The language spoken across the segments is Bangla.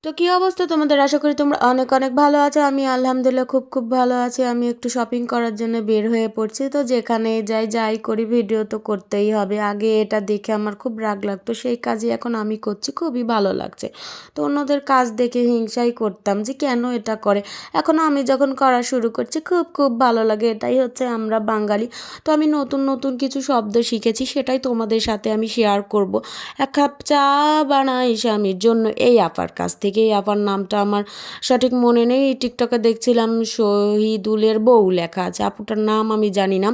তো কী অবস্থা তোমাদের? আশা করি তোমরা অনেক অনেক ভালো আছো। আমি আলহামদুলিল্লাহ খুব খুব ভালো আছি। আমি একটু শপিং করার জন্য বের হয়ে পড়ছি। তো যেখানে যাই যাই করি ভিডিও তো করতেই হবে। আগে এটা দেখে আমার খুব রাগ লাগতো, সেই কাজই এখন আমি করছি, খুবই ভালো লাগছে। তো অন্যদের কাজ দেখে হিংসাই করতাম যে কেন এটা করে। এখন আমি যখন করা শুরু করছি খুব খুব ভালো লাগে। এটাই হচ্ছে আমরা বাঙালি। তো আমি নতুন নতুন কিছু শব্দ শিখেছি, সেটাই তোমাদের সাথে আমি শেয়ার করব। এক কাপ চা বানাই স্বামীর জন্য, এই আপার কাছ থেকে। এই আপার নামটা আমার সঠিক মনে নেই। টিকটকে দেখছিলাম শহীদুলের বউ লেখা আছে, আপুটার নাম আমি জানি না।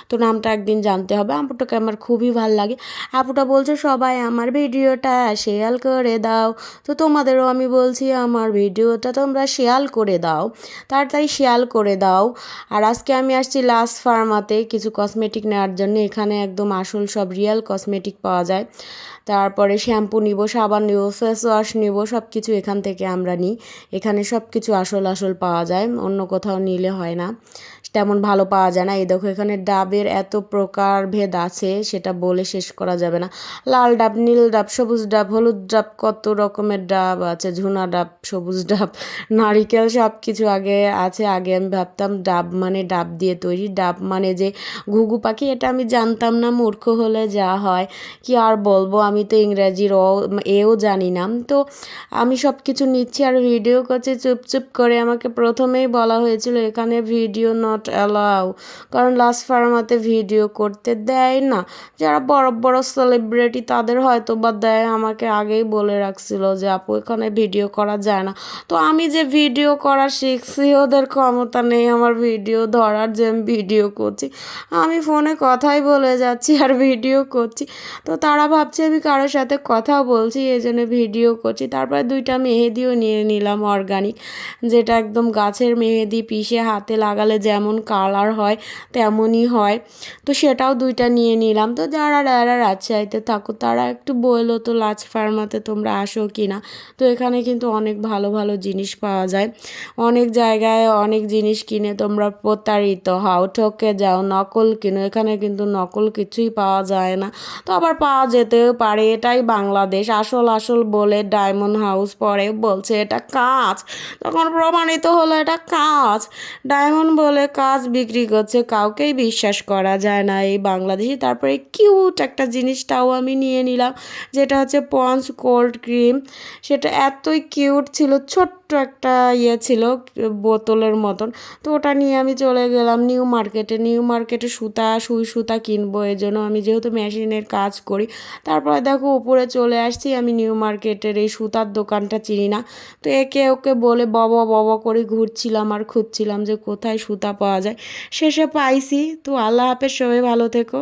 তো নামটা একদিন জানতে হবে। আপুটাকে আমার খুবই ভাল লাগে। আপুটা বলছে সবাই আমার ভিডিওটা শেয়ার করে দাও। তো তোমাদেরও আমি বলছি আমার ভিডিওটা তোমরা শেয়ার করে দাও, তাড়াতাড়ি শেয়ার করে দাও। আর আজকে আমি আসছি লাস্ট ফার্মাতে কিছু কসমেটিক নেওয়ার জন্য। এখানে একদম আসল সব রিয়েল কসমেটিক পাওয়া যায়। তারপরে শ্যাম্পু নিব, সাবান নিব, ফেস ওয়াশ নিব, সব কিছু এখান থেকে আমরা নিই। এখানে সব কিছু আসল আসল পাওয়া যায়, অন্য কোথাও নিলে হয় না, তেমন ভালো পাওয়া যায় না। এই দেখো এখানে ডাবের এত প্রকারভেদ আছে, সেটা বলে শেষ করা যাবে না। লাল ডাব, নীল ডাব, সবুজ ডাব, হলুদ ডাব, কত রকমের ডাব আছে, ঝুনা ডাব, সবুজ ডাব, নারিকেল, সব কিছু আগে আছে। আগে আমি ভাবতাম ডাব মানে ডাব দিয়ে তৈরি, ডাব মানে যে ঘুঘু পাখি, এটা আমি জানতাম না। মূর্খ হলে যা হয় কি আর বলবো, আমি তো ইংরেজির এও জানি না। তো আমি সব কিছু নিচ্ছি আর ভিডিও করছি চুপ চুপ করে। আমাকে প্রথমেই বলা হয়েছিল এখানে ভিডিও নট অ্যালাউ, কারণ লাস্ট ফার্মাতে ভিডিও করতে দেয় না। যারা বড় বড় সেলিব্রিটি তাদের হয়তো বা দেয়, আমাকে আগেই বলে রাখছিল যে আপু এখানে ভিডিও করা যায় না। তো আমি যে ভিডিও করা শিখছি, ওদের ক্ষমতা নেই আমার ভিডিও ধরার যে আমি ভিডিও করছি। আমি ফোনে কথাই বলে যাচ্ছি আর ভিডিও করছি। তো তারা ভাবছে আমি কারোর সাথে কথা বলছি, এই জন্য ভিডিও করছি। তারপরে 2টা মেহেদিও নিয়ে নিলাম অর্গানিক, যেটা একদম গাছের মেহেদি, পিষে হাতে লাগালে যেমন কালার হয় তেমনই হয়। তো সেটাও 2টা নিয়ে নিলাম। তো যারা রাজশাহীতে থাকো তারা একটু বললো তো লাস্ট ফার্মাতে তোমরা আসো কি না। তো এখানে কিন্তু অনেক ভালো ভালো জিনিস পাওয়া যায়। অনেক জায়গায় অনেক জিনিস কিনে তোমরা প্রতারিত হও, ঠকে যাও, নকল কিনো। এখানে কিন্তু নকল কিছুই পাওয়া যায় না। তো আবার পাওয়া যেতেও পারে, এটাই বাংলাদেশ। আসল আসল বলে ডায়মন্ড হাউস পরে বলছে এটা কাঁচ, তখন প্রমাণিত হলো এটা কাঁচ। ডায়মন্ড বলে কাঁচ বিক্রি করছে, কাউকেই বিশ্বাস করা যায় না এই বাংলাদেশে। তারপরে কিউট একটা জিনিসটাও আমি নিয়ে নিলাম, যেটা হচ্ছে পন্স কোল্ড ক্রিম। সেটা এতই কিউট ছিল, ছোট্ট একটা ইয়ে ছিল বোতলের মতন। তো ওটা নিয়ে আমি চলে গেলাম নিউ মার্কেটে। নিউ মার্কেটে সুই সুতা কিনবো, এই জন্য আমি যেহেতু মেশিনের কাজ করি। তারপরে দেখো উপরে চলে আসছি। আমি নিউ মার্কেটের এই সুতার দোকানটা চিনি না, তো একে ওকে বলে ববা ববা করে ঘুরছিলাম আর খুঁজছিলাম যে কোথায় সুতা পাওয়া যায়। শেষে পাইছি। তো আল্লাহ হাফেজ, সবাই ভালো থেকো।